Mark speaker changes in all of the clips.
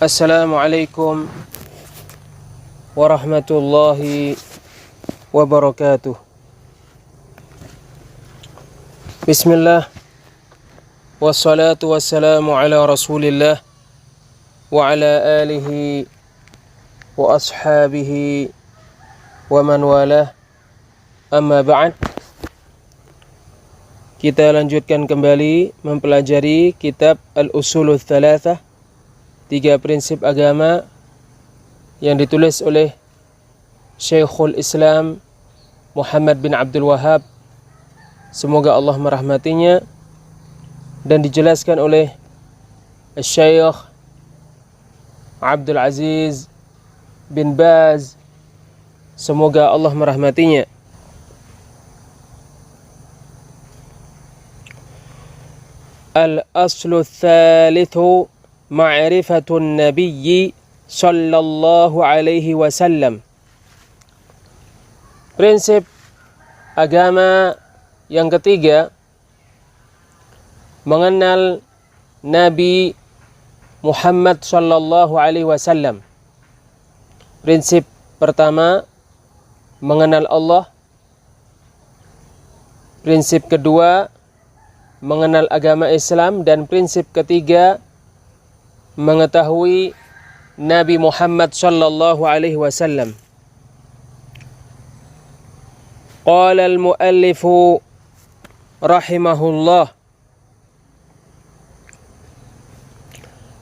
Speaker 1: Assalamualaikum warahmatullahi wabarakatuh. Bismillah. Wassalatu wassalamu ala rasulillah wa ala alihi wa ashabihi wa man walah. Amma ba'd. Kita lanjutkan kembali mempelajari kitab Al-Usulul Thalathah, 3 prinsip agama yang ditulis oleh Syekhul Islam Muhammad bin Abdul Wahhab, semoga Allah merahmatinya, dan dijelaskan oleh Syekh Abdul Aziz bin Baz, semoga Allah merahmatinya. Al-aslu tsalitsu ma'rifatun nabiyyi sallallahu alaihi wasallam. Prinsip agama yang ketiga, mengenal Nabi Muhammad sallallahu alaihi wasallam. Prinsip pertama, mengenal Allah. Prinsip kedua, mengenal agama Islam. Dan prinsip ketiga, mengetahui Nabi Muhammad sallallahu alaihi wasallam. Qala al-muallifu rahimahullah.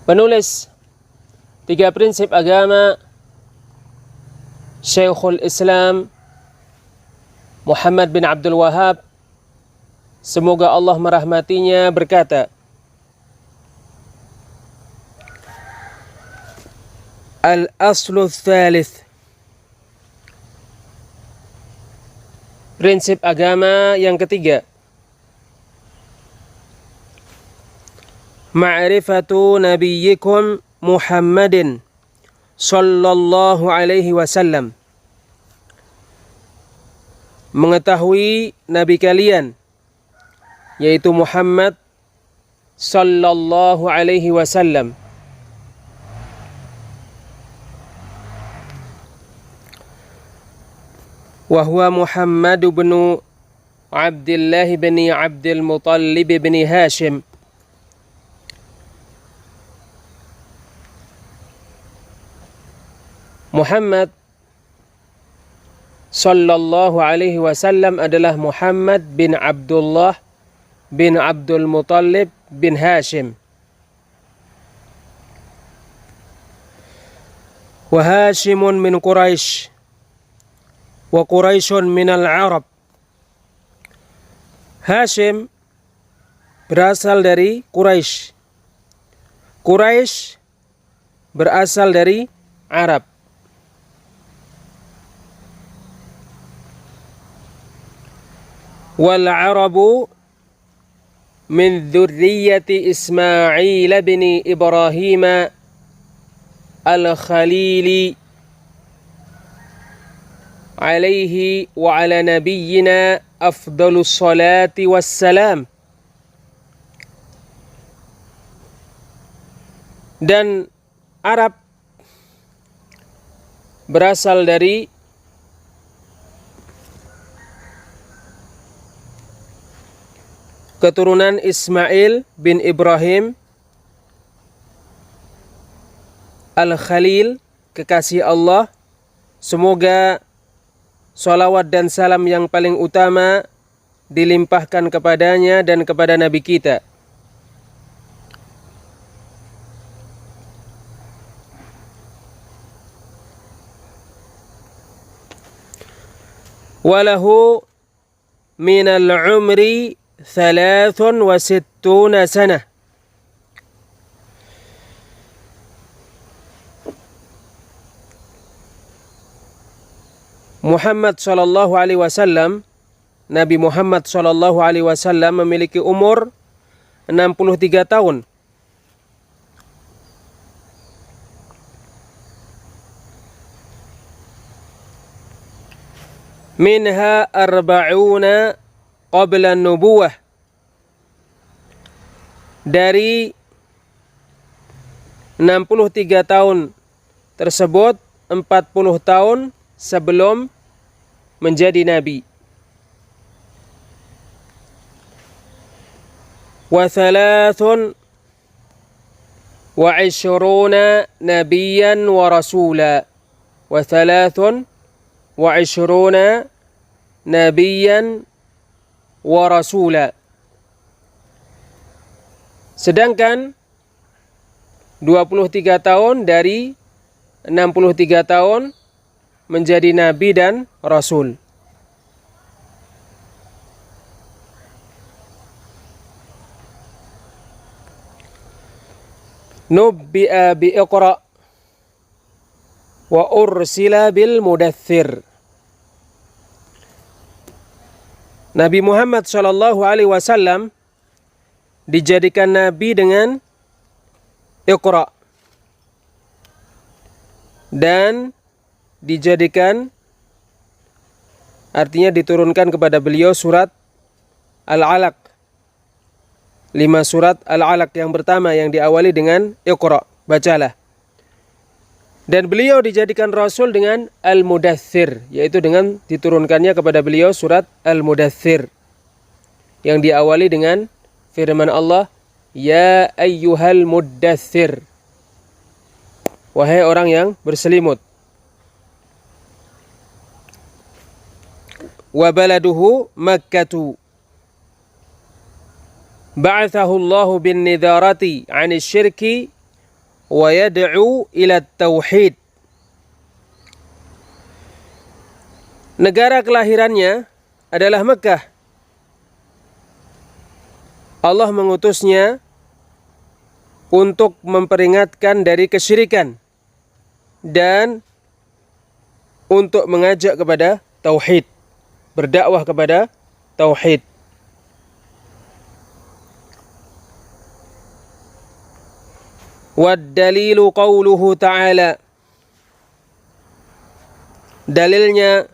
Speaker 1: Penulis 3 prinsip agama Syekhul Islam Muhammad bin Abdul Wahhab, semoga Allah merahmatinya, berkata, Al-aslu tsalits. Prinsip agama yang ketiga, ma'rifatu nabiyyikum Muhammadin sallallahu alaihi wasallam. Mengetahui nabi kalian, yaitu Muhammad sallallahu alaihi wasallam. Wa huwa Muhammad bin Abdullah bin Abdul Muttalib bin Hashim. Muhammad sallallahu alaihi wasallam adalah Muhammad bin Abdullah bin Abdul Muttalib bin Hashim. Wa Hashimun min Quraisy wa Quraisyun min al-Arab. Hashim berasal dari Quraisy. Quraisy berasal dari Arab. Wal Arabu min dzurriyyati Ismail bin Ibrahim al-Khalili alaihi wa ala nabiyyina afdalus salati wassalam. Dan Arab berasal dari keturunan Ismail bin Ibrahim Al-Khalil, kekasih Allah. Semoga salawat dan salam yang paling utama dilimpahkan kepadanya dan kepada Nabi kita. Walahu minal umri 63 sanah. Muhammad sallallahu alaihi wasallam, Nabi Muhammad sallallahu alaihi wasallam memiliki umur 63 tahun. Minha arba'una qabla nubuwah. Dari 63 tahun tersebut 40 tahun sebelum menjadi nabi. Wa thalathun wa ishruna nabiyan wa rasula. Wa thalathun wa ishruna nabiyan wa rasula. Sedangkan 23 tahun dari 63 tahun menjadi nabi dan rasul. Nubbi'a bi Iqra wa ursila bil mudaththir. Nabi Muhammad SAW dijadikan nabi dengan Iqra dan dijadikan, artinya diturunkan kepada beliau surat Al-Alaq. 5 surat Al-Alaq yang pertama yang diawali dengan Iqra, bacalah. Dan beliau dijadikan rasul dengan Al-Mudaththir, yaitu dengan diturunkannya kepada beliau surat Al-Mudaththir yang diawali dengan firman Allah, Ya ayyuhal muddaththir, wahai orang yang berselimut. Wa baladuhu Makkatu. Ba'athahu Allahu bin nidharati 'anil syirki wa yad'u ila tauhid. Negara kelahirannya adalah Mekkah. Allah mengutusnya untuk memperingatkan dari kesyirikan dan untuk mengajak kepada tauhid, berdakwah kepada tauhid. Wad dalilu qauluhu ta'ala. Dalilnya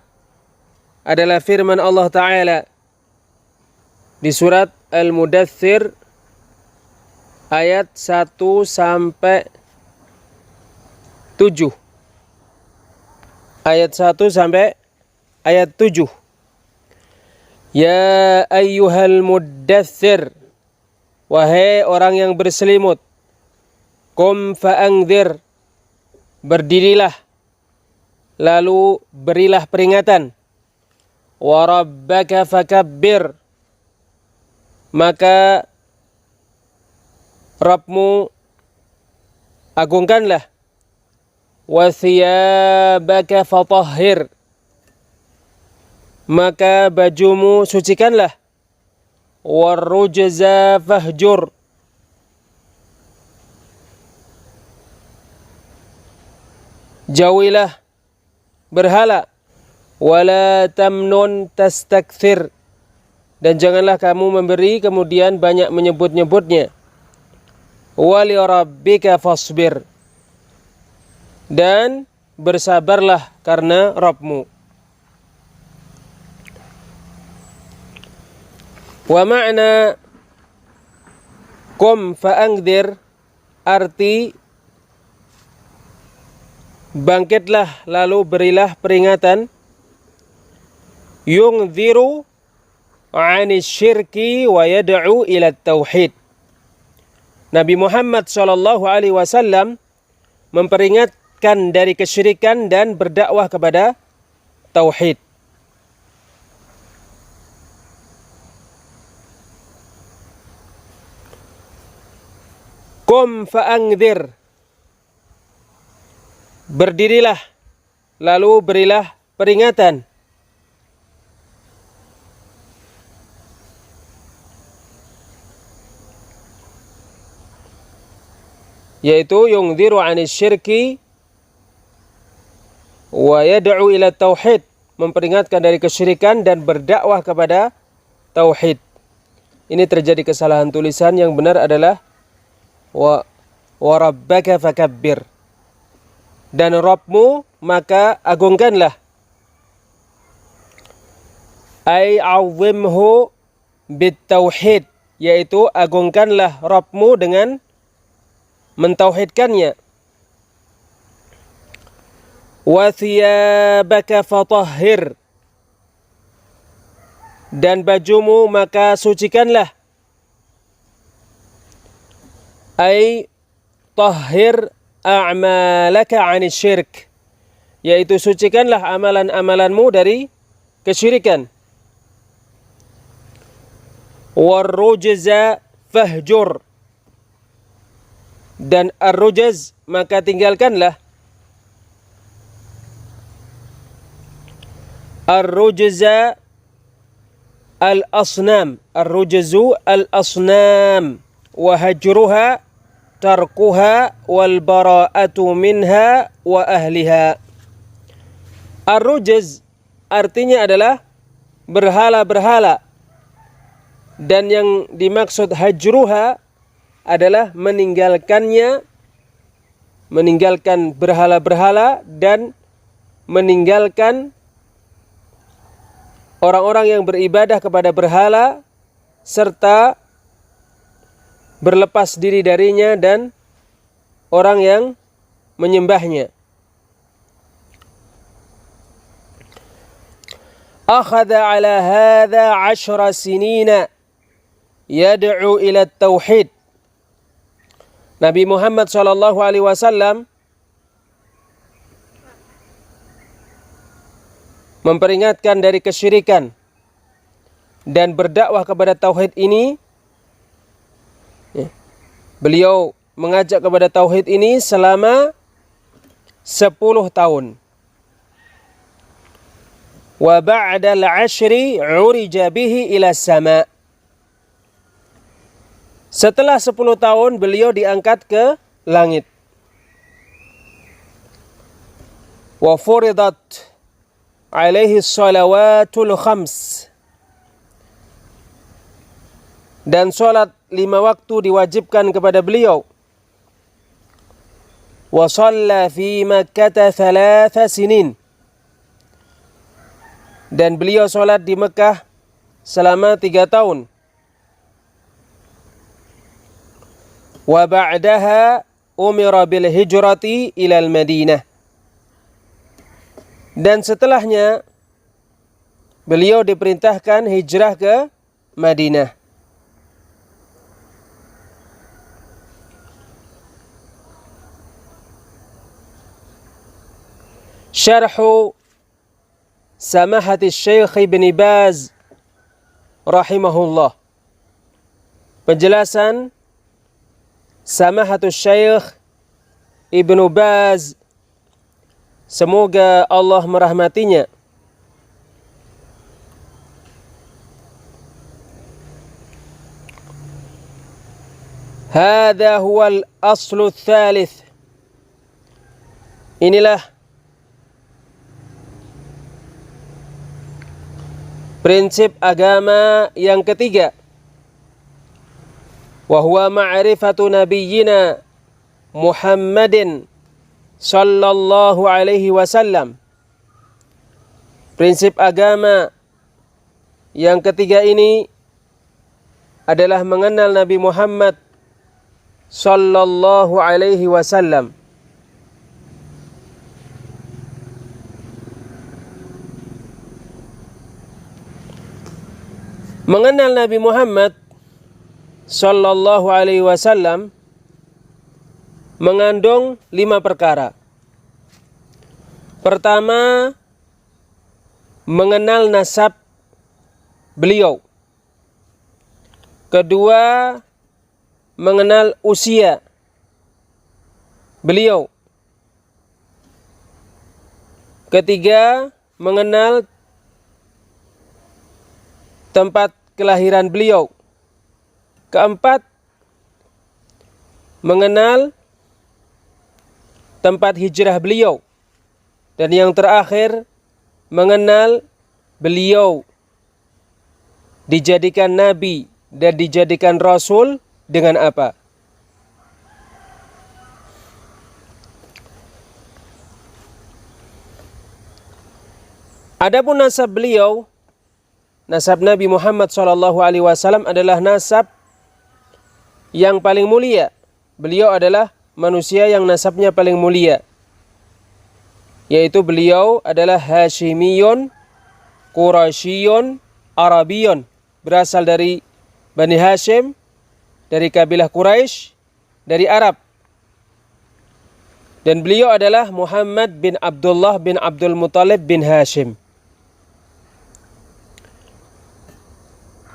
Speaker 1: adalah firman Allah Ta'ala di surat Al-Mudaththir ayat 1 sampai 7. Ayat 1 sampai ayat 7. Ya ayyuhal muddaththir, wahai orang yang berselimut, qum fa'angdzir, berdirilah lalu berilah peringatan, wa rabbaka fakabbir, maka Rabbmu agungkanlah, wa thiyabaka fatahhir, maka bajumu sucikanlah, warrujza fahjur, jauhilah berhala, wala tamnun tastakthir, dan janganlah kamu memberi kemudian banyak menyebut-nyebutnya, wali rabbika fasbir, dan bersabarlah karena Rabbmu. Wa ma'na qum fa'angdzir, arti bangkitlah lalu berilah peringatan, yungdziru 'anis syirki wa yad'u ila tauhid. Nabi Muhammad SAW memperingatkan dari kesyirikan dan berdakwah kepada tauhid. Qum fa'angdzir, berdirilah lalu berilah peringatan. Yaitu yungdziru 'anis syirki wa yad'u ila tauhid, memperingatkan dari kesyirikan dan berdakwah kepada tauhid. Ini terjadi kesalahan tulisan, yang benar adalah wa rabbaka fakabbir, dan Rabbmu maka agungkanlah. Ai 'azzimhu bit tauhid, yaitu agungkanlah Rabbmu dengan mentauhidkannya. Wa thiyabaka fatahhir, dan bajumu maka sucikanlah. Ay tahhir a'malaka 'anil syirk, yaitu sucikanlah amalan-amalanmu dari kesyirikan. Warrujza fahjur, dan ar-rujaz maka tinggalkanlah. Ar-rujza al-asnam, ar-rujzu al-asnam, wa hajruha tarkuha wal bara'atu minha wa ahliha. Ar-rujz artinya adalah berhala-berhala, dan yang dimaksud hajruha adalah meninggalkannya, meninggalkan berhala-berhala dan meninggalkan orang-orang yang beribadah kepada berhala serta berlepas diri darinya dan orang yang menyembahnya. Akhadha ala hadha 10 sinina yad'u ila tauhid. Nabi Muhammad SAW memperingatkan dari kesyirikan dan berdakwah kepada tauhid ini. Beliau mengajak kepada tauhid ini selama 10 tahun. Wa ba'da al-'ashri 'urija bihi ila sama'. Setelah 10 tahun beliau diangkat ke langit. Wa furidat alaihi salawatul khams, dan sholat 5 waktu diwajibkan kepada beliau. Wa shalla fi Makkah 3 sinin, dan beliau sholat di Mekah selama 3 tahun. Wa ba'daha umira bil hijrati ilal Madinah, dan setelahnya beliau diperintahkan hijrah ke Madinah. Syarhu Samahati Syekh Ibn Baz rahimahullah. Penjelasan Samahatul Syekh Ibn Baz, semoga Allah merahmatinya. Hadha huwal aslu tsalits. Inilah prinsip agama yang ketiga. Wa huwa ma'rifatu nabiyyina Muhammadin sallallahu alaihi wasallam. Prinsip agama yang ketiga ini adalah mengenal Nabi Muhammad sallallahu alaihi wasallam. Mengenal Nabi Muhammad sallallahu alaihi wasallam mengandung 5 perkara. Pertama, mengenal nasab beliau. Kedua, mengenal usia beliau. Ketiga, mengenal tempat kelahiran beliau. Keempat, mengenal tempat hijrah beliau. Dan yang terakhir, mengenal beliau dijadikan nabi dan dijadikan rasul dengan apa? Adapun nasab beliau, nasab Nabi Muhammad SAW adalah nasab yang paling mulia. Beliau adalah manusia yang nasabnya paling mulia, yaitu beliau adalah Hashimiyun, Quraisyun, Arabiyun, berasal dari Bani Hashim, dari kabilah Quraisy, dari Arab. Dan beliau adalah Muhammad bin Abdullah bin Abdul Muthalib bin Hashim.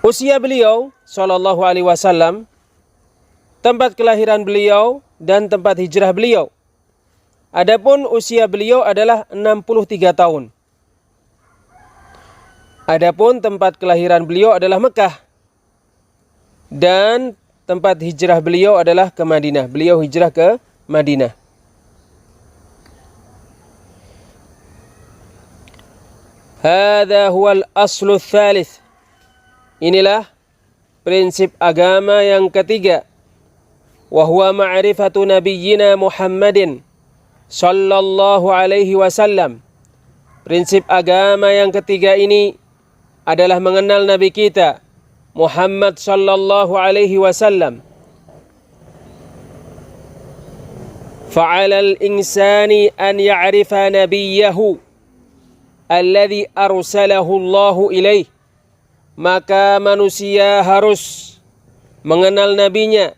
Speaker 1: Usia beliau sallallahu alaihi wasallam, tempat kelahiran beliau dan tempat hijrah beliau. Adapun usia beliau adalah 63 tahun. Adapun tempat kelahiran beliau adalah Mekah. Dan tempat hijrah beliau adalah ke Madinah. Beliau hijrah ke Madinah. Hadza huwal aslu tsalits. Inilah prinsip agama yang ketiga. Wa huwa ma'rifatu nabiyyina Muhammadin sallallahu alaihi wasallam. Prinsip agama yang ketiga ini adalah mengenal Nabi kita Muhammad sallallahu alaihi wasallam. Fa'alal insani an ya'rifa nabiyyahu alladhi arsalahu Allahu ilaih. Maka manusia harus mengenal nabinya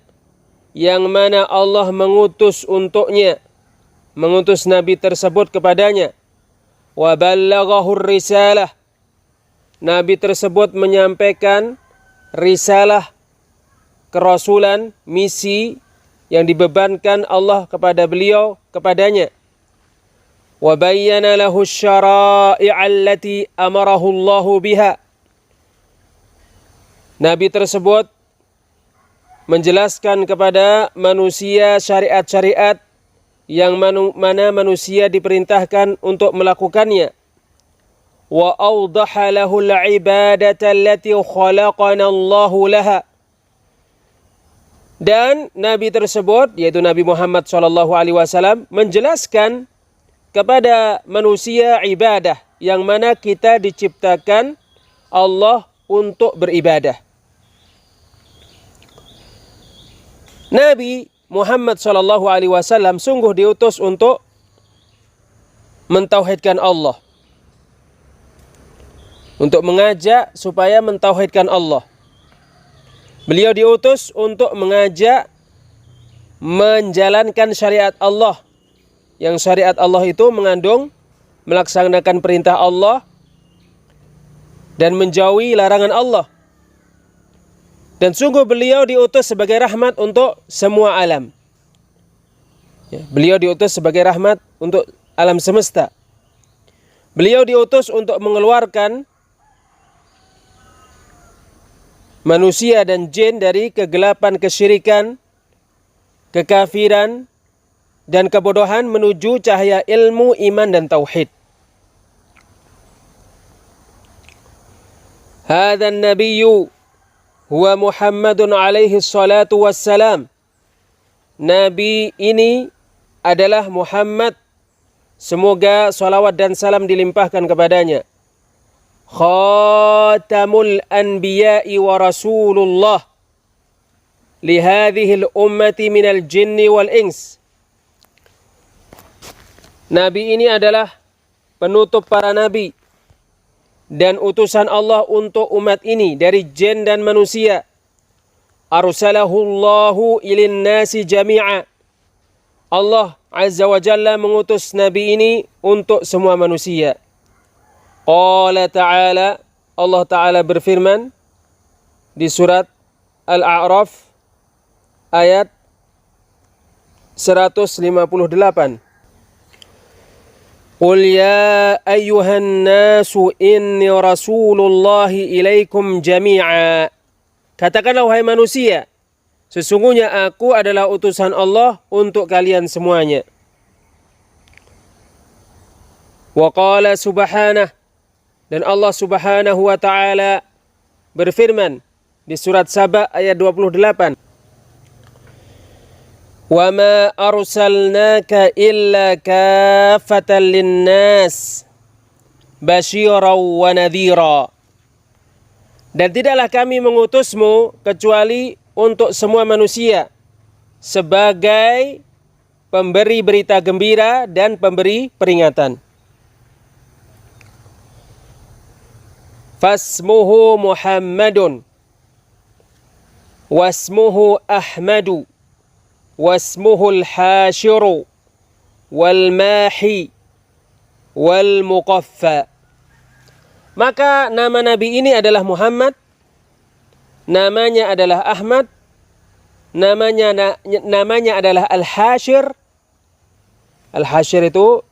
Speaker 1: yang mana Allah mengutus untuknya, mengutus nabi tersebut kepadanya. Wa ballaghahu risalah. Nabi tersebut menyampaikan risalah, kerasulan, misi yang dibebankan Allah kepada beliau, kepadanya. Wa bayyana lahu syara'i'a allati amarahu Allahu biha. Nabi tersebut menjelaskan kepada manusia syariat-syariat yang mana manusia diperintahkan untuk melakukannya. Wa awdaha lahu al-ibadata allati khalaqana Allahu laha. Dan Nabi tersebut, yaitu Nabi Muhammad SAW, menjelaskan kepada manusia ibadah yang mana kita diciptakan Allah untuk beribadah. Nabi Muhammad SAW sungguh diutus untuk mentauhidkan Allah, untuk mengajak supaya mentauhidkan Allah. Beliau diutus untuk mengajak menjalankan syariat Allah, yang syariat Allah itu mengandung melaksanakan perintah Allah dan menjauhi larangan Allah. Dan sungguh beliau diutus sebagai rahmat untuk semua alam. Beliau diutus sebagai rahmat untuk alam semesta. Beliau diutus untuk mengeluarkan manusia dan jin dari kegelapan kesyirikan, kekafiran, dan kebodohan menuju cahaya ilmu, iman, dan tauhid. Hadzan nabiyyu huwa Muhammadun alaihi salatu wassalam. Nabi ini adalah Muhammad, semoga salawat dan salam dilimpahkan kepadanya. Khatamul anbiya'i wa rasulullah lihadhil ummati minal jinni wal ins. Nabi ini adalah penutup para nabi dan utusan Allah untuk umat ini dari jin dan manusia. Arsalahullahu ilin nasi jami'a. Allah Azza wa Jalla mengutus Nabi ini untuk semua manusia. Qala ta'ala, Allah Ta'ala berfirman di surat Al-A'raf ayat 158. Qul ya ayyuhan nasu inni rasulullahi ilaikum jami'a. Katakanlah wahai manusia, sesungguhnya aku adalah utusan Allah untuk kalian semuanya. Wa qala subhanah, dan Allah Subhanahu wa taala berfirman di surat Saba ayat 28. Wa ma arsalnaka illa kaffatan linnas basyiran wa nadhira. Dan tidaklah kami mengutusmu kecuali untuk semua manusia sebagai pemberi berita gembira dan pemberi peringatan. Fasmuhu Muhammadun wasmuhu Ahmadu wasmuhu al-hashiru wal mahi wal muqaffa. Maka nama Nabi ini adalah Muhammad, namanya adalah Ahmad, namanya adalah Al-Hashir. Al-Hashir itu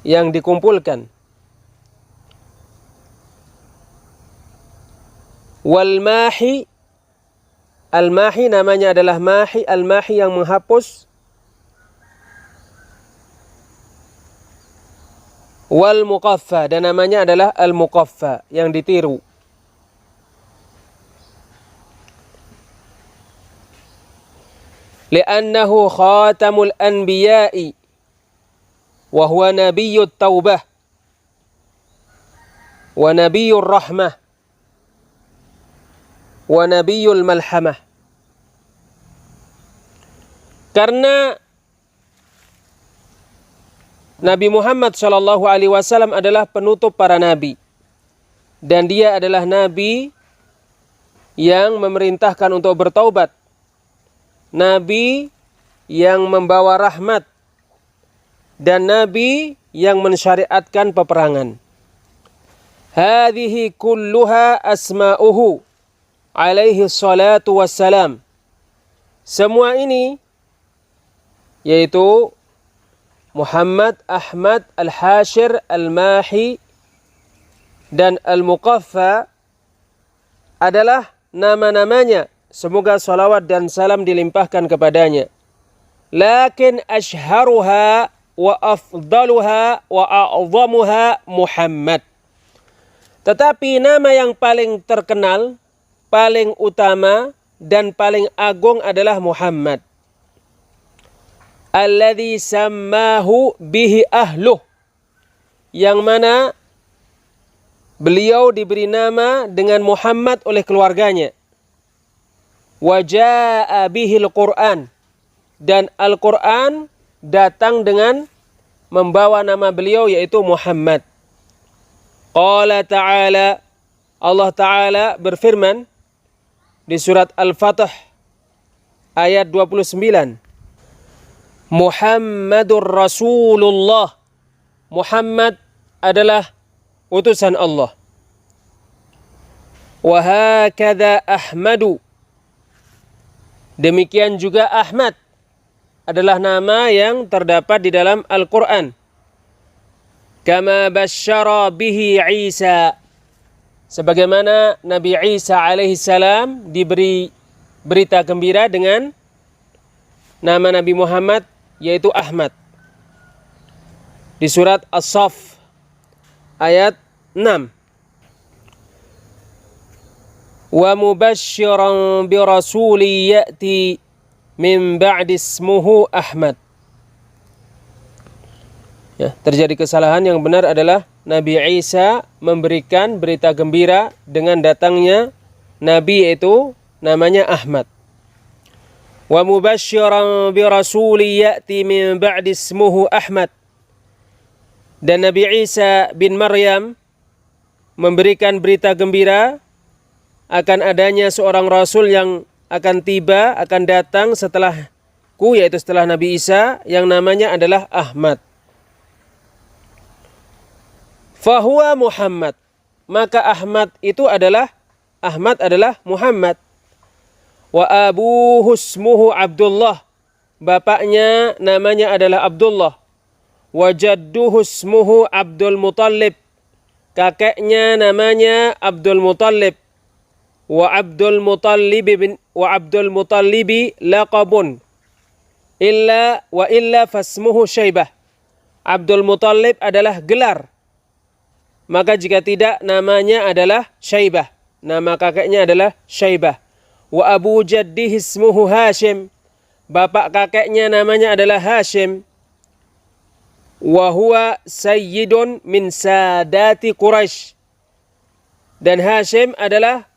Speaker 1: yang dikumpulkan. Wal Mahi, Al-Mahi namanya adalah Mahi, Al-Mahi yang menghapus. Wal Muqaffa, dan namanya adalah Al-Muqaffa yang ditiru. Li'annahu khatamul anbiya'i wa huwa nabiyyut taubah wa nabiyyur rahmah wa nabiyyul malhamah. Karena Nabi Muhammad SAW adalah penutup para nabi, dan dia adalah nabi yang memerintahkan untuk bertaubat, nabi yang membawa rahmat, dan nabi yang mensyariatkan peperangan. Hadhihi kulluha asma'uhu alaihi salatu wassalam. Semua ini yaitu Muhammad, Ahmad, Al-Hashir, Al-Mahi, dan Al-Muqaffa adalah nama-namanya. Semoga salawat dan salam dilimpahkan kepadanya. Lakin ashharuha wa afdaluha wa a'zamuha Muhammad. Tetapi nama yang paling terkenal, paling utama, dan paling agung adalah Muhammad. Alladzi sammahu bihi ahluh, yang mana beliau diberi nama dengan Muhammad oleh keluarganya. Wa jaa'a bihil Qur'an, dan Al-Qur'an datang dengan membawa nama beliau yaitu Muhammad. Qala ta'ala, Allah Ta'ala berfirman di surat Al-Fatih ayat 29. Muhammadur Rasulullah, Muhammad adalah utusan Allah. Wa hakadha Ahmadu, demikian juga Ahmad adalah nama yang terdapat di dalam Al-Quran. Kama basyara bihi Isa, sebagaimana Nabi Isa alaihissalam diberi berita gembira dengan nama Nabi Muhammad yaitu Ahmad. Di surat As-Saff ayat 6. Wa mubasysyiran bi rasuli ya'ti min ba'di ismuhu Ahmad. Ya, terjadi kesalahan. Yang benar adalah Nabi Isa memberikan berita gembira dengan datangnya Nabi yaitu namanya Ahmad. Wa mubasysyiran bi rasuli ya'ti min ba'di ismuhu Ahmad. Dan Nabi Isa bin Maryam memberikan berita gembira akan adanya seorang rasul yang akan tiba, akan datang setelahku, yaitu setelah Nabi Isa, yang namanya adalah Ahmad. Fahuwa Muhammad, maka Ahmad adalah Muhammad. Wa abuhu ismuhu Abdullah, bapaknya namanya adalah Abdullah. Wa jadduhu ismuhu Abdul Muttalib, kakeknya namanya Abdul Muttalib. Wa Abdul Muttalibi laqabun illa fasmuhu Syaibah. Abdul Muttalib adalah gelar, maka jika tidak namanya adalah Syaibah. Nama kakeknya adalah Syaibah. Wa abu jaddihi ismuhu Hashim, bapak kakeknya namanya adalah Hashim. Wa huwa sayyidun min sadati Quraisy, dan Hashim adalah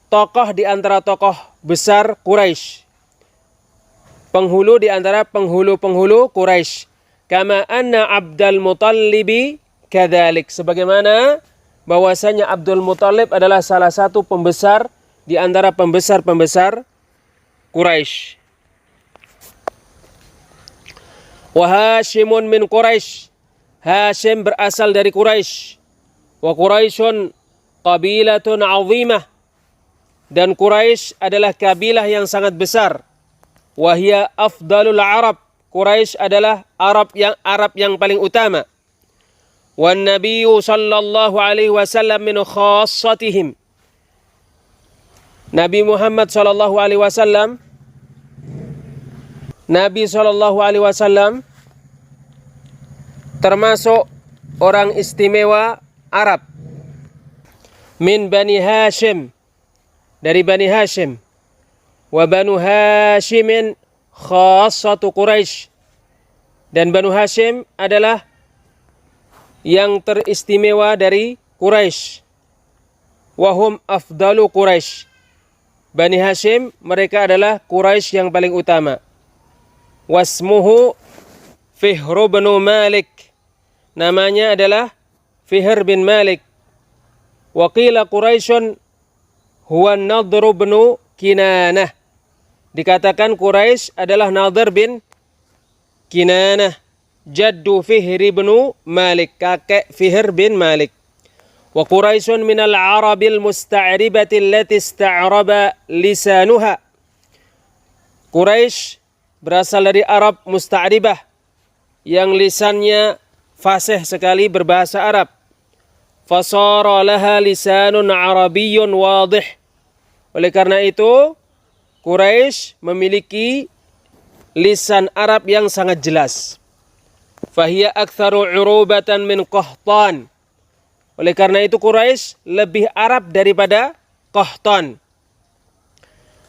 Speaker 1: tokoh di antara tokoh besar Quraisy, penghulu di antara penghulu-penghulu Quraisy. Kama anna Abdul Muttalib kadzalik, sebagaimana bahwasanya Abdul Muttalib adalah salah satu pembesar di antara pembesar-pembesar Quraisy. Wa Hashimun min Quraisy, Hashim berasal dari Quraisy. Wa Quraisyun qabilatun 'azimah, dan Quraisy adalah kabilah yang sangat besar. Wa hiya afdalul Arab, Quraisy adalah Arab yang paling utama. Wan Nabiyyu sallallahu alaihi wasallam min khassatihim, Nabi Muhammad sallallahu alaihi wasallam, Nabi sallallahu alaihi wasallam termasuk orang istimewa Arab. Min Bani Hashim, dari Bani Hashim. Wa Banu Hashimin khassatu Quraisy, dan Banu Hashim adalah yang teristimewa dari Quraisy. Wahum afdalu Quraisy, Bani Hashim mereka adalah Quraisy yang paling utama. Wasmuhu Fihr bin Malik, namanya adalah Fihr bin Malik. Wa qila Quraisyun huwa Nadhr bin Kinanah, dikatakan Quraisy adalah Nadhr bin Kinanah, jaddu Fihr bin Malik, kakek Fihr bin Malik. Wa Quraisyun minal Arabil musta'ribati allati ista'raba lisanuha, Quraisy berasal dari Arab musta'ribah yang lisannya fasih sekali berbahasa Arab. Fasara laha lisanun arabiyyun wadih, oleh karena itu Quraisy memiliki lisan Arab yang sangat jelas. Fahiya aktsaru urubatan min Qahtan, oleh karena itu Quraisy lebih Arab daripada Qahtan.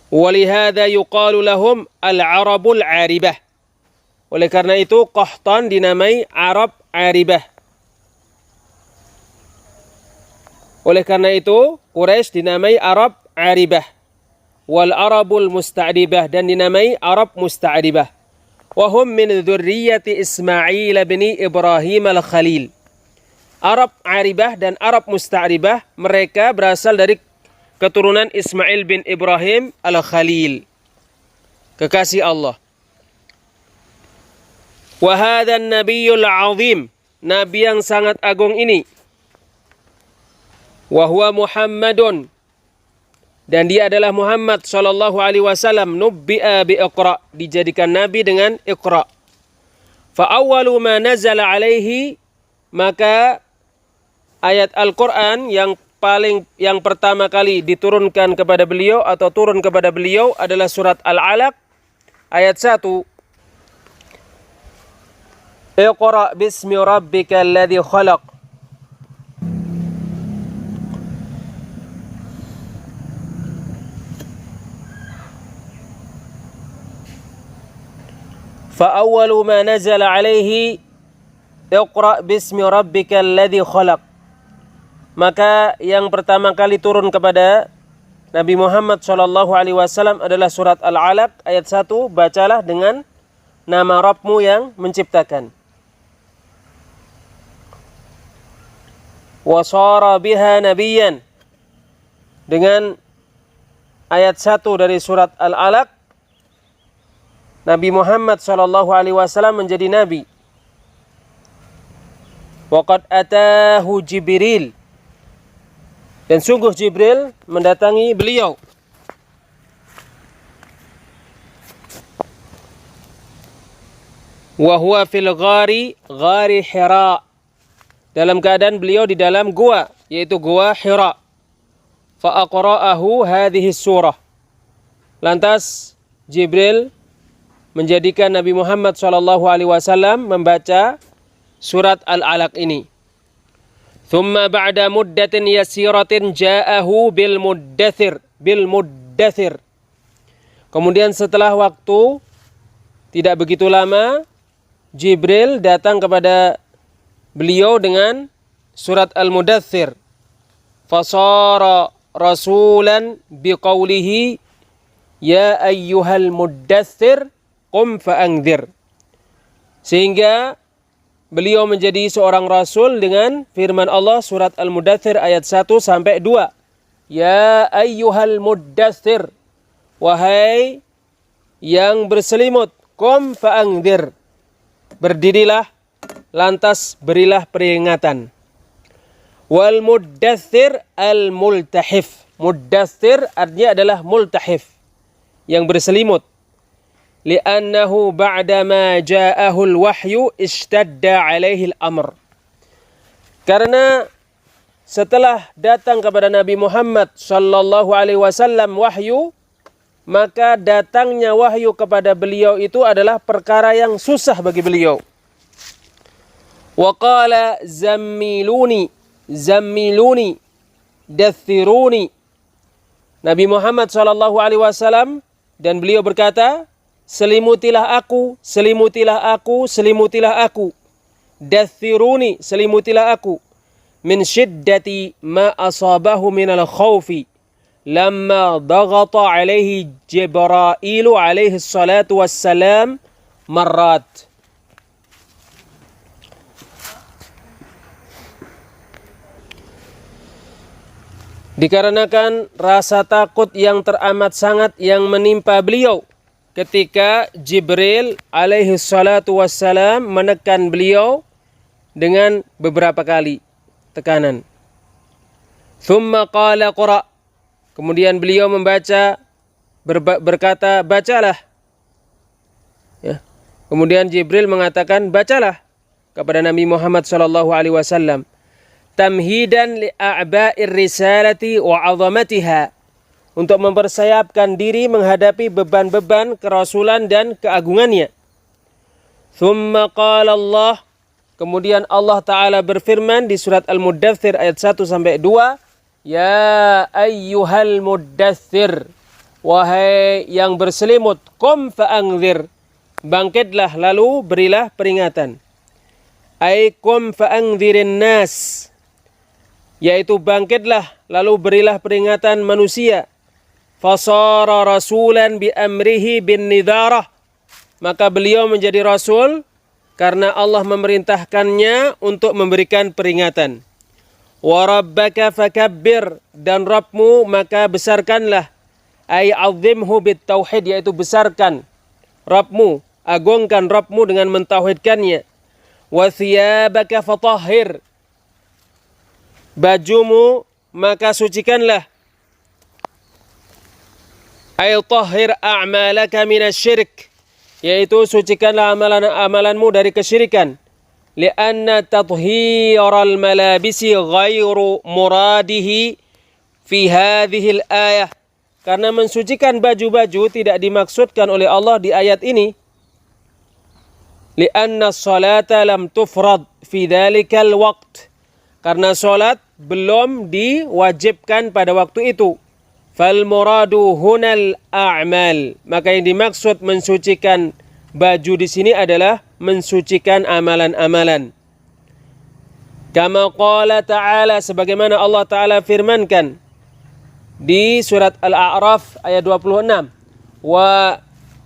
Speaker 1: Walihada yuqalu lahum al-Arabul Aribah, oleh karena itu Qahtan dinamai Arab Aribah. Oleh karena itu Quraisy dinamai Arab Aribah. Wal Arabul Musta'ribah, dan dinamai Arab Musta'ribah. Wahum min dzurriyyati Ismail bin Ibrahim al-Khalil. Arab Aribah dan Arab Musta'ribah mereka berasal dari keturunan Ismail bin Ibrahim al-Khalil, kekasih Allah. Wa hadzal nabiyyul azim, nabi yang sangat agung ini. Wa huwa Muhammadun, dan dia adalah Muhammad sallallahu alaihi wasallam, nubbi'a bi Iqra, dijadikan nabi dengan Iqra. Fa awwalu ma nazala alaihi, maka ayat Al-Qur'an yang pertama kali diturunkan kepada beliau atau turun kepada beliau adalah surat Al-Alaq ayat 1. Iqra bismi rabbikal ladzi khalaq. Fa awwalu ma nazala alaihi Iqra bismi rabbikal ladzi khalaq. Maka yang pertama kali turun kepada Nabi Muhammad SAW adalah surat Al-Alaq ayat 1. Bacalah dengan nama Rabbmu yang menciptakan. Wa shara biha nabiyyan. Dengan ayat 1 dari surat Al-Alaq, Nabi Muhammad SAW menjadi nabi. Wa qad atahu Jibril, dan sungguh Jibril mendatangi beliau. Wa huwa fil ghari Hira, dalam keadaan beliau di dalam gua, yaitu gua Hira. Fa aqra'ahu hadhihi surah, lantas Jibril menjadikan Nabi Muhammad SAW membaca surat Al-Alaq ini. Thumma ba'da muddatin yasiratin ja'ahu bil muddathir. Kemudian setelah waktu tidak begitu lama, Jibril datang kepada beliau dengan surat Al-Mudaththir. Fasara rasulan biqaulihi ya ayyuhal muddaththir qum fa'angdzir. Sehingga beliau menjadi seorang rasul dengan firman Allah surat Al-Mudaththir ayat 1 sampai 2. Ya ayyuhal muddaththir, wahai yang berselimut, qum fa'angdzir, berdirilah lantas berilah peringatan. Wal muddaththir al multahif. Muddaththir artinya adalah multahif, yang berselimut. Li'annahu ba'dama ja'ahul wahyu ishtadda alaihi al-amr. Karena setelah datang kepada Nabi Muhammad sallallahu alaihi wasallam wahyu, maka datangnya wahyu kepada beliau itu adalah perkara yang susah bagi beliau. Wa qala zammiluni, zammiluni, dathiruni. Nabi Muhammad sallallahu alaihi wasallam dan beliau berkata, selimutilah aku, selimutilah aku, selimutilah aku. Dathiruni, selimutilah aku. Min syiddati ma asabahu minal khawfi. Lamma daghata alaihi Jibrailu alaihi salatu wassalam marrat. Dikarenakan rasa takut yang teramat sangat yang menimpa beliau ketika Jibril alaihi salatu wassalam menekan beliau dengan beberapa kali tekanan. Thumma qala qura. Kemudian beliau membaca, berkata, bacalah. Ya. Kemudian Jibril mengatakan, bacalah kepada Nabi Muhammad sallallahu alaihi wasallam. Tamhidan li'a'ba'ir risalati wa 'azamatiha, untuk mempersiapkan diri menghadapi beban-beban kerasulan dan keagungannya. Thumma qala Allah, kemudian Allah Ta'ala berfirman di surat Al-Mudaththir ayat 1 sampai 2, ya ayyuhal muddaththir, wahai yang berselimut, qum fa'angdzir, bangkitlah lalu berilah peringatan. Ay qum fa'angdzirin nas, yaitu bangkitlah lalu berilah peringatan manusia. Fasara rasulan bi amrihi bin nidharah, maka beliau menjadi rasul karena Allah memerintahkannya untuk memberikan peringatan. Wa rabbaka fakabbir, dan Rabbmu maka besarkanlah. Ay azimhu bit tauhid, yaitu besarkan Rabbmu, agungkan Rabbmu dengan mentauhidkannya. Wa thiyabaka fatahhir, bajumu maka sucikanlah. Ay tahhir a'malaka minasyirik, yaitu sucikanlah amalan-amalanmu dari kesyirikan. Lianna tathhiral malabisi ghairu muradihi fi hadhil ayah, karena mensucikan baju-baju tidak dimaksudkan oleh Allah di ayat ini. Lianna salata lam tufrad fi dhalikal waqt, karena salat belum diwajibkan pada waktu itu. Fal muradu hunal a'mal, maka yang dimaksud mensucikan baju di sini adalah mensucikan amalan-amalan. Kama qala ta'ala, sebagaimana Allah Ta'ala firmankan di surat Al-A'raf ayat 26,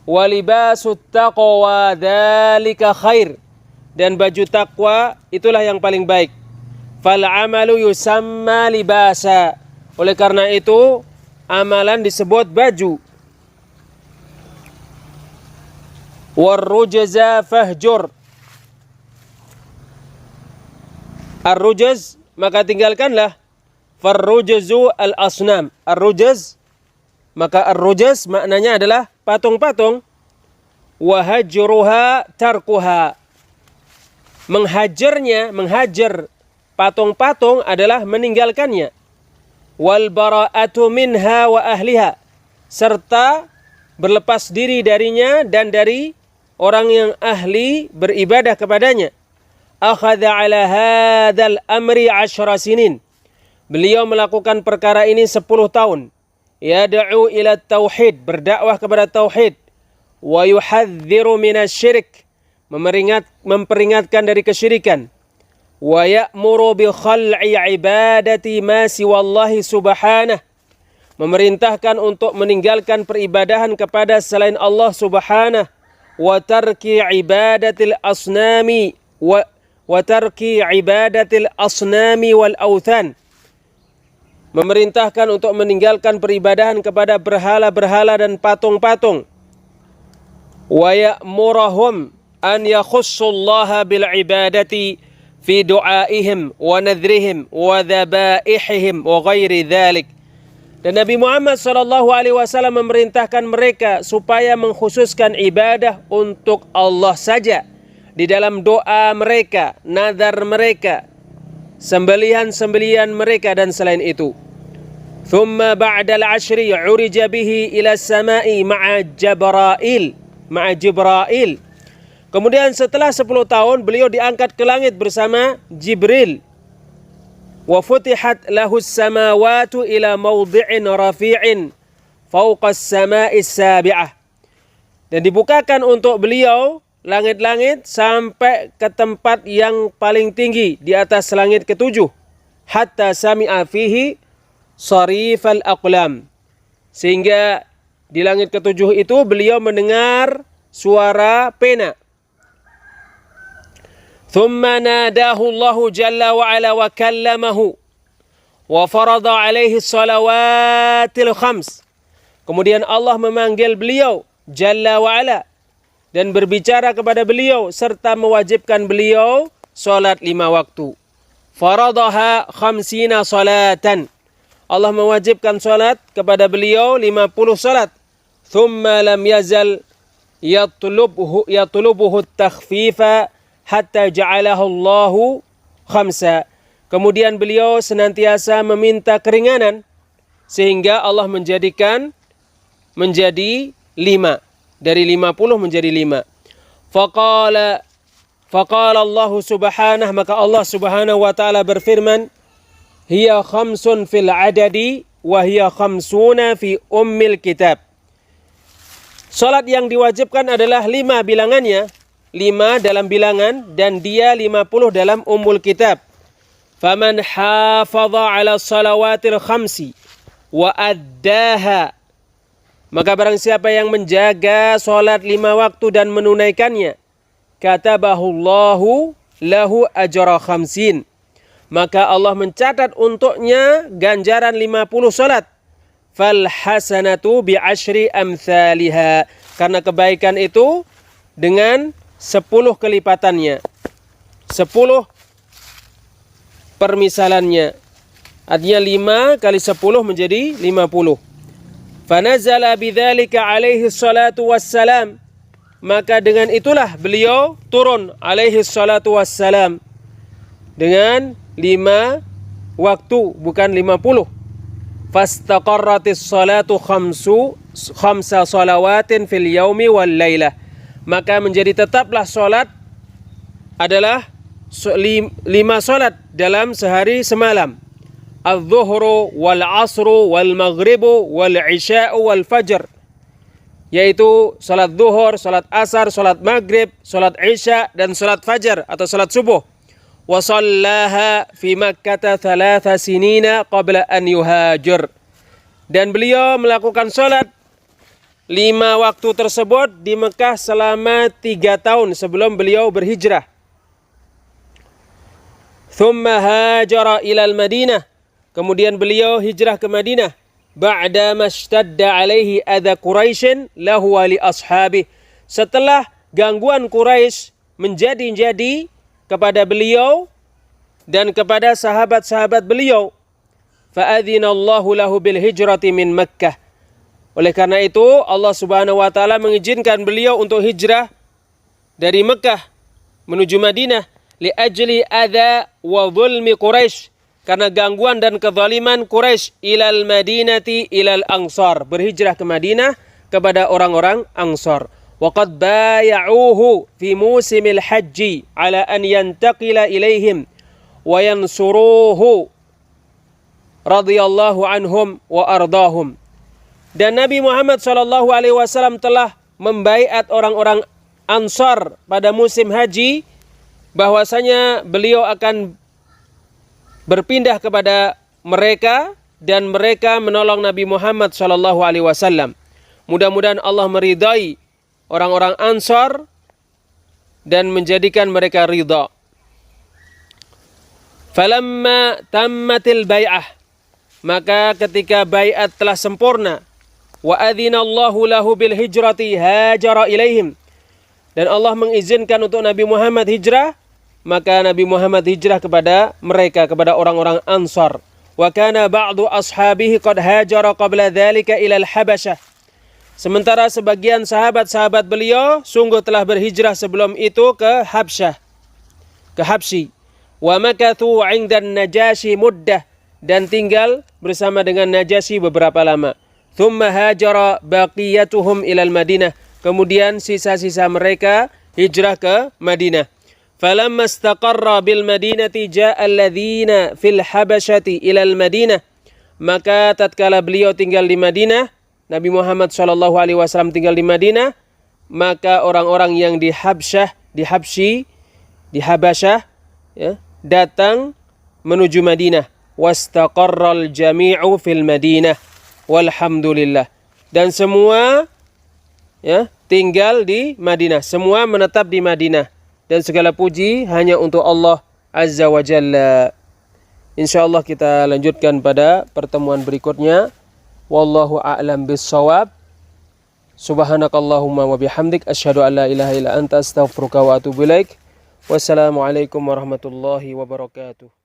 Speaker 1: wa libasut taqwa dzalika khair, dan baju takwa itulah yang paling baik. Fal amalu yusamma libasa, oleh karena itu amalan disebut baju. Warrujza fahjur, ar-rujz maka tinggalkanlah. Farrujzu al-asnam, ar-rujz maka ar-rujz maknanya adalah patung-patung. Wahajruha tarkuha, menghajar patung-patung adalah meninggalkannya. Wal bara'atu minha wa ahliha, serta berlepas diri darinya dan dari orang yang ahli beribadah kepadanya. Akhadha ala hadzal amri 10 sinin, beliau melakukan perkara ini 10 tahun. Yad'u ila tauhid, berdakwah kepada tauhid. Wa yuhadziru minasyirik, memperingatkan dari kesyirikan. Wa ya'muru bi khal'i ibadati ma siwallahi subhanah, memerintahkan untuk meninggalkan peribadahan kepada selain Allah subhanah. wa tarki ibadatil asnami wa tarki ibadatil asnami wal authan. Memerintahkan untuk meninggalkan peribadahan kepada berhala-berhala dan patung-patung. Wa ya'murahum an yakhussullaha bil ibadati fi du'aihim wa nadhrihim wa dhabaihim wa ghairi dhalik. Dan Nabi Muhammad SAW memerintahkan mereka supaya mengkhususkan ibadah untuk Allah saja di dalam doa mereka, nazar mereka, sembelihan-sembelihan mereka dan selain itu. Thumma ba'dal ashri urija bihi ila samai ma'a Jibrail. Kemudian setelah 10 tahun beliau diangkat ke langit bersama Jibril. Wa futihat lahu as-samawati ila mawdi'in rafi'in fawqa as-sama'i as-sabi'ah. Dan dibukakan untuk beliau langit-langit sampai ke tempat yang paling tinggi di atas langit ke-7. Hatta sami'a fihi sarifal aqlam. Sehingga di langit ke-7 itu beliau mendengar suara pena. Thumma nadahu Allahu jalla wa ala wa kallamahu wa farada alaihi salawatil khams. Kemudian Allah memanggil beliau jalla wa ala dan berbicara kepada beliau serta mewajibkan beliau salat 5 waktu. Faradaha khamsina salatan. Allah mewajibkan salat kepada beliau 50 salat. Thumma lam yazal yatlubuhu at-takhfifa hatta ja'alahu Allahu khamsa. Kemudian beliau senantiasa meminta keringanan sehingga Allah menjadikan menjadi 5. Dari 50 menjadi 5. Faqala Allah subhanahu, maka Allah subhanahu wa ta'ala berfirman, hiya khamsun fil adadi wa hiya khamsuna fi ummil kitab. Salat yang diwajibkan adalah 5 bilangannya, 5 dalam bilangan, dan dia 50 dalam ummul kitab. Faman hafadha ala salawatil khamsi wa addaha, maka barang siapa yang menjaga salat 5 waktu dan menunaikannya, katabahullahu lahu ajra khamsin, maka Allah mencatat untuknya ganjaran 50 salat. Fal hasanatu bi asyri amthaliha, karena kebaikan itu dengan 10 kelipatannya, 10 permisalannya. Artinya 5 kali 10 menjadi 50. Fanazala bidzalika alaihi salatu wassalam, maka dengan itulah beliau turun alaihi salatu wassalam dengan 5 waktu, bukan 50. Fastaqarratis salatu khamsa salawatin fil yaumi wal lailah, maka menjadi tetaplah salat adalah 5 salat dalam sehari semalam. Az-zuhru wal asru wal maghribu wal isya'u wal fajr, yaitu salat zuhur, salat asar, salat maghrib, salat isya dan salat fajar atau salat subuh. Wa shallaha fi Makkah 3 sinina qabla an yuhajir, dan beliau melakukan salat 5 waktu tersebut di Mekah selama 3 tahun sebelum beliau berhijrah. Thumma hajara ilal Madinah, kemudian beliau hijrah ke Madinah. Ba'da mashtadda alaihi adha Quraisyin lahu wa li ashabih, setelah gangguan Quraisy menjadi kepada beliau dan kepada sahabat-sahabat beliau. Fa'adhinallahu lahu bil hijrati min Makkah, oleh karena itu Allah subhanahu wa ta'ala mengizinkan beliau untuk hijrah dari Mekah menuju Madinah. Li'ajli adha wa zulmi Quraisy, karena gangguan dan kezaliman Quraisy. Ilal madinati ilal ansar, berhijrah ke Madinah kepada orang-orang Ansar. Wa qad baya'uhu fi musimil haji ala an yantaqila ilaihim wa yansuruhu radhiyallahu anhum wa ardahum. Dan Nabi Muhammad SAW telah membaiat orang-orang Ansar pada musim haji bahwasanya beliau akan berpindah kepada mereka dan mereka menolong Nabi Muhammad SAW. Mudah-mudahan Allah meridai orang-orang Ansar dan menjadikan mereka ridha. Falamma tammatil bai'ah, maka ketika bai'at telah sempurna, wa adzinallahu lahu bil hijrati hajara ilaihim, dan Allah mengizinkan untuk Nabi Muhammad hijrah, maka Nabi Muhammad hijrah kepada mereka, kepada orang-orang Ansar. Wa kana ba'du ashabihi qad hajara qabla dzalika ila al-Habasyah. Sementara sebagian sahabat-sahabat beliau sungguh telah berhijrah sebelum itu ke Habsyah, ke Habsyi. Wa makathu 'inda an-Najasyi muddah, dan tinggal bersama dengan Najasyi beberapa lama. Thumma hajara baqiyatuhum ila al-Madinah. Kemudian sisa-sisa mereka hijrah ke Madinah. Falamma istaqarra bil Madinati ja'a alladhina fil Habasyati ila al-Madinah. Maka tatkala beliau tinggal di Madinah, Nabi Muhammad SAW tinggal di Madinah, maka orang-orang yang di Habsyah, di Habsyi, di Habasyah, ya, datang menuju Madinah. Wastaqarral jami'u fil Madinah. Walhamdulillah. Dan semua, ya, tinggal di Madinah. Semua menetap di Madinah. Dan segala puji hanya untuk Allah Azza wa Jalla. InsyaAllah kita lanjutkan pada pertemuan berikutnya. Wallahu a'lam bis-shawab. Subhanakallahumma wa bihamdik asyhadu an la ilaha illa anta astaghfiruka wa atubu ilaik. Wassalamualaikum warahmatullahi wabarakatuh.